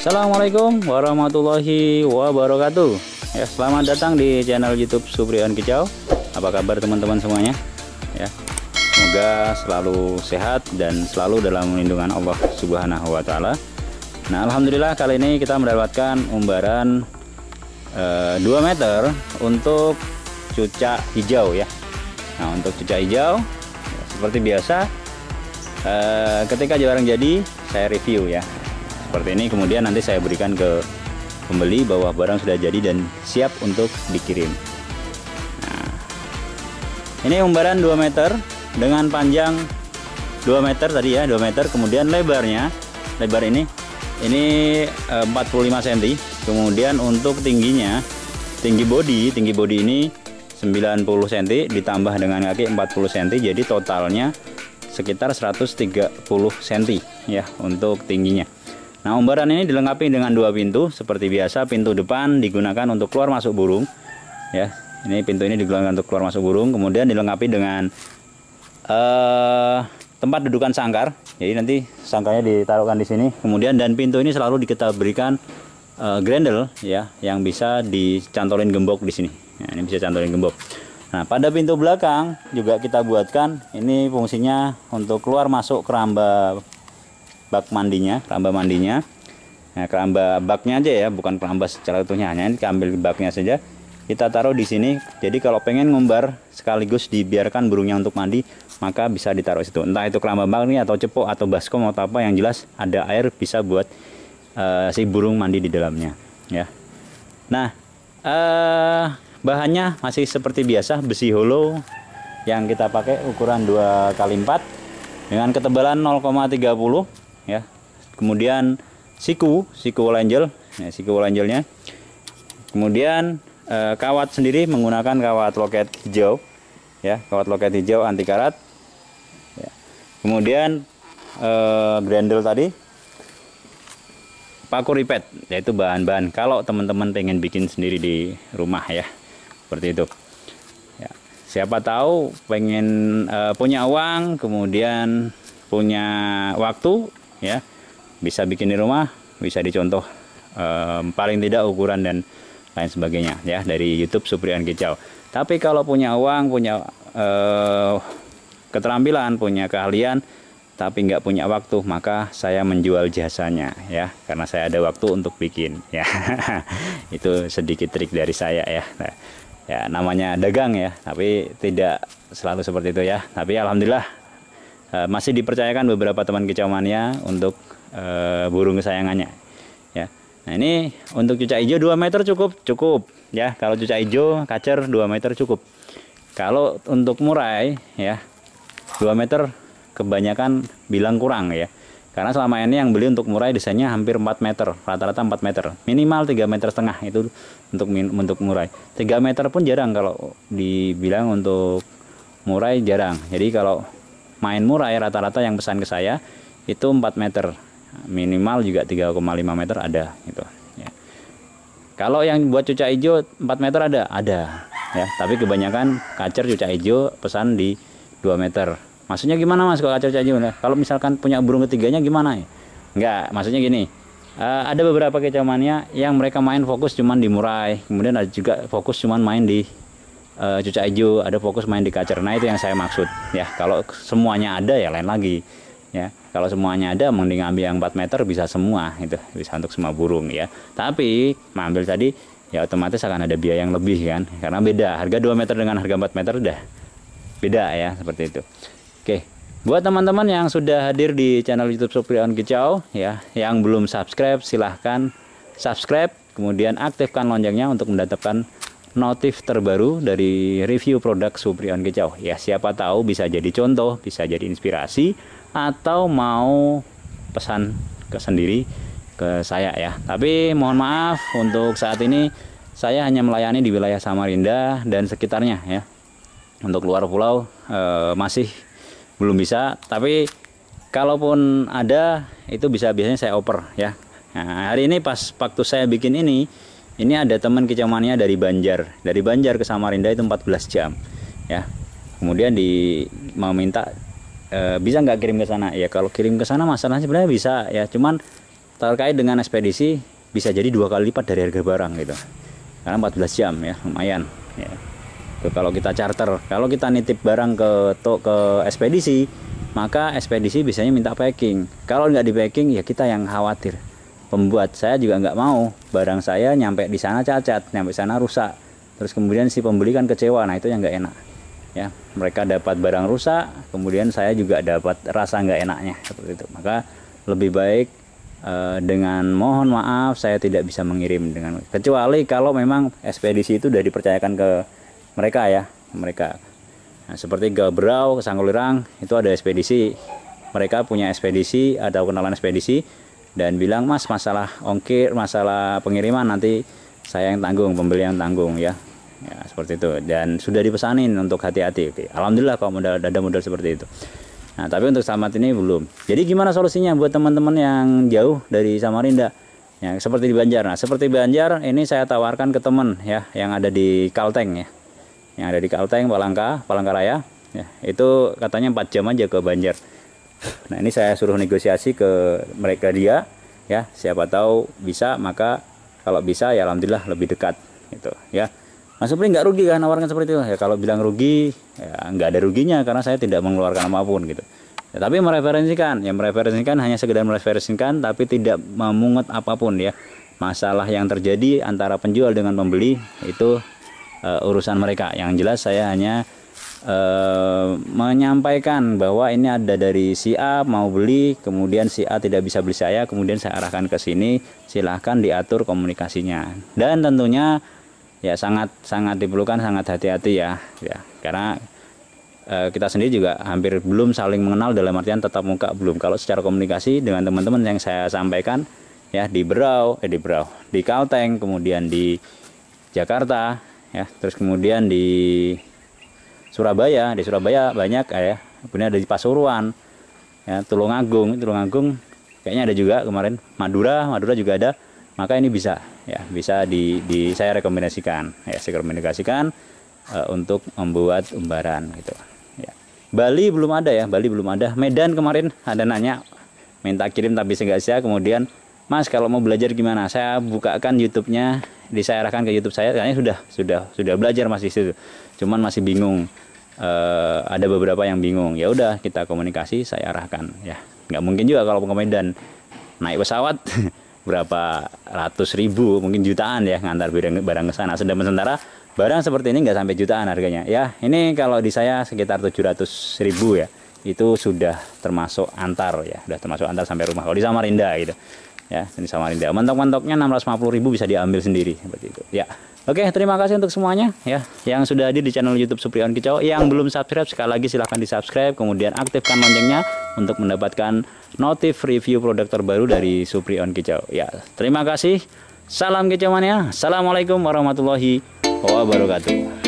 Assalamualaikum warahmatullahi wabarakatuh. Ya, selamat datang di channel YouTube Suprion Kicau. Apa kabar teman-teman semuanya? Ya, semoga selalu sehat dan selalu dalam lindungan Allah Subhanahu wa taala. Nah, alhamdulillah kali ini kita mendapatkan umbaran 2 meter untuk cucak hijau ya. Nah, untuk cucak hijau ya, seperti biasa ketika barang jadi saya review ya. Seperti ini, kemudian nanti saya berikan ke pembeli bahwa barang sudah jadi dan siap untuk dikirim. Nah, ini umbaran 2 meter dengan panjang 2 meter tadi ya, 2 meter. Kemudian lebar ini 45 cm. Kemudian untuk tingginya, tinggi bodi ini 90 cm ditambah dengan kaki 40 cm, jadi totalnya sekitar 130 cm ya untuk tingginya. Nah, umbaran ini dilengkapi dengan 2 pintu seperti biasa. Pintu depan digunakan untuk keluar masuk burung ya. Ini pintu ini digunakan untuk keluar masuk burung. Kemudian dilengkapi dengan tempat dudukan sangkar. Jadi nanti sangkarnya ditaruhkan di sini. Kemudian dan pintu ini selalu kita berikan grendel ya, yang bisa dicantolin gembok di sini. Nah, ini bisa cantolin gembok. Nah, pada pintu belakang juga kita buatkan ini fungsinya untuk keluar masuk keramba bak mandinya, keramba mandinya. Nah, keramba baknya aja ya, bukan keramba secara utuhnya, hanya ini ambil baknya saja. Kita taruh di sini. Jadi kalau pengen ngumbar sekaligus dibiarkan burungnya untuk mandi, maka bisa ditaruh situ. Entah itu keramba bak ini atau cepok atau baskom atau apa, yang jelas ada air bisa buat si burung mandi di dalamnya ya. Nah, bahannya masih seperti biasa, besi hollow yang kita pakai ukuran 2x4 dengan ketebalan 0,30 ya. Kemudian siku wall angel ya, siku wall angelnya. Kemudian kawat sendiri menggunakan kawat loket hijau ya, kawat loket hijau anti karat ya. Kemudian grendel tadi, paku ripet, yaitu bahan-bahan kalau teman-teman pengen bikin sendiri di rumah ya, seperti itu ya. Siapa tahu pengen punya uang, kemudian punya waktu ya, bisa bikin di rumah, bisa dicontoh paling tidak ukuran dan lain sebagainya ya dari YouTube Suprion Kicau. Tapi kalau punya uang, punya keterampilan, punya keahlian, tapi nggak punya waktu, maka saya menjual jasanya ya, karena saya ada waktu untuk bikin ya. Itu sedikit trik dari saya ya. Nah, ya namanya dagang ya, tapi tidak selalu seperti itu ya. Tapi alhamdulillah masih dipercayakan beberapa teman kicau mania untuk burung kesayangannya ya. Nah, ini untuk cucak hijau 2 meter cukup ya. Kalau cucak hijau kacer 2 meter cukup. Kalau untuk murai ya 2 meter kebanyakan bilang kurang ya, karena selama ini yang beli untuk murai desainnya hampir 4 meter, rata-rata 4 meter, minimal 3,5 meter itu untuk murai. 3 meter pun jarang kalau dibilang untuk murai, jarang. Jadi kalau main murai rata-rata yang pesan ke saya itu 4 meter, minimal juga 3,5 meter ada gitu ya. Kalau yang buat cucak hijau 4 meter ada ya, tapi kebanyakan kacer cucak hijau pesan di 2 meter. Maksudnya gimana Mas kalau kacer cucak hijau? Kalau misalkan punya burung ketiganya gimana ya? Enggak, maksudnya gini, ada beberapa kicau mania yang mereka main fokus cuman di murai, kemudian ada juga fokus cuman main di cucak hijau, ada fokus main di kacer. Nah, itu yang saya maksud ya. Kalau semuanya ada ya lain lagi ya. Kalau semuanya ada, mending ambil yang 4 meter, bisa semua, itu bisa untuk semua burung ya. Tapi mengambil tadi ya otomatis akan ada biaya yang lebih kan, karena beda harga 2 meter dengan harga 4 meter udah beda ya, seperti itu. Oke, buat teman-teman yang sudah hadir di channel YouTube Suprion Kicau ya, yang belum subscribe silahkan subscribe, kemudian aktifkan loncengnya untuk mendapatkan notif terbaru dari review produk Suprion Kicau ya. Siapa tahu bisa jadi contoh, bisa jadi inspirasi, atau mau pesan ke sendiri ke saya ya. Tapi mohon maaf, untuk saat ini saya hanya melayani di wilayah Samarinda dan sekitarnya ya. Untuk luar pulau masih belum bisa, tapi kalaupun ada itu biasanya saya oper ya. Nah, hari ini pas waktu saya bikin ini ada teman kicau mania dari Banjar ke Samarinda itu 14 jam ya. Kemudian mau minta bisa nggak kirim ke sana ya. Kalau kirim ke sana masalahnya sebenarnya bisa ya, cuman terkait dengan ekspedisi bisa jadi 2 kali lipat dari harga barang gitu. Karena 14 jam ya, lumayan ya. Kalau kita charter, kalau kita nitip barang ke ekspedisi, maka ekspedisi biasanya minta packing. Kalau nggak di packing ya kita yang khawatir. Pembuat saya juga nggak mau barang saya nyampe di sana cacat, nyampe sana rusak, terus kemudian si pembeli kan kecewa. Nah itu yang nggak enak ya. Mereka dapat barang rusak, kemudian saya juga dapat rasa nggak enaknya seperti itu. Maka lebih baik dengan mohon maaf saya tidak bisa mengirim, dengan kecuali kalau memang ekspedisi itu sudah dipercayakan ke mereka ya, mereka. Nah, seperti ke Berau, ke Sanggulirang itu ada ekspedisi, mereka punya ekspedisi, ada kenalan ekspedisi dan bilang, Mas, masalah ongkir, masalah pengiriman nanti saya yang tanggung, pembeli yang tanggung ya. Ya seperti itu, dan sudah dipesanin untuk hati-hati. Oke, alhamdulillah kalau ada modal seperti itu. Nah tapi untuk Samad ini belum. Jadi gimana solusinya buat teman-teman yang jauh dari Samarinda ya, seperti di Banjar. Nah seperti Banjar ini saya tawarkan ke teman ya yang ada di Kalteng ya, yang ada di Kalteng, Palangkaraya ya, itu katanya 4 jam aja ke Banjar. Nah ini saya suruh negosiasi ke mereka dia ya, siapa tahu bisa, maka kalau bisa ya alhamdulillah lebih dekat gitu ya. Mas Supri nggak rugi kan nawarkan seperti itu ya? Kalau bilang rugi ya nggak ada ruginya karena saya tidak mengeluarkan apapun gitu ya, tapi mereferensikan hanya sekedar mereferensikan tapi tidak memungut apapun ya. Masalah yang terjadi antara penjual dengan pembeli itu urusan mereka. Yang jelas saya hanya menyampaikan bahwa ini ada dari si A mau beli, kemudian si A tidak bisa beli saya, kemudian saya arahkan ke sini, silahkan diatur komunikasinya. Dan tentunya ya sangat diperlukan sangat hati-hati ya, karena kita sendiri juga hampir belum saling mengenal, dalam artian tatap muka belum. Kalau secara komunikasi dengan teman-teman yang saya sampaikan ya di Berau, di Kalteng, kemudian di Jakarta ya, terus kemudian di Surabaya banyak ya, kemudian ada di Pasuruan ya, Tulungagung kayaknya ada juga kemarin, Madura juga ada. Maka ini bisa saya rekomendasikan untuk membuat umbaran gitu ya. Bali belum ada. Medan kemarin ada nanya minta kirim tapi sengaja, kemudian Mas kalau mau belajar gimana, saya bukakan YouTube-nya, saya arahkan ke YouTube saya, kayaknya sudah belajar masih situ, cuman masih bingung, ada beberapa yang bingung. Ya udah kita komunikasi, saya arahkan ya. Nggak mungkin juga kalau ke Medan naik pesawat berapa ratus ribu, mungkin jutaan ya ngantar barang ke sana. Sementara barang seperti ini nggak sampai jutaan harganya ya. Ini kalau di saya sekitar 700 ribu ya, itu sudah termasuk antar ya, sudah termasuk antar sampai rumah kalau di Samarinda gitu ya. Di Samarinda mentok-mentoknya 650 ribu bisa diambil sendiri seperti itu ya. Oke, terima kasih untuk semuanya ya yang sudah hadir di channel YouTube Supri on Kicau. Yang belum subscribe sekali lagi silahkan di subscribe, kemudian aktifkan loncengnya untuk mendapatkan notif review produk terbaru dari Supri on Kicau ya. Terima kasih, salam kicau mania, assalamualaikum warahmatullahi wabarakatuh.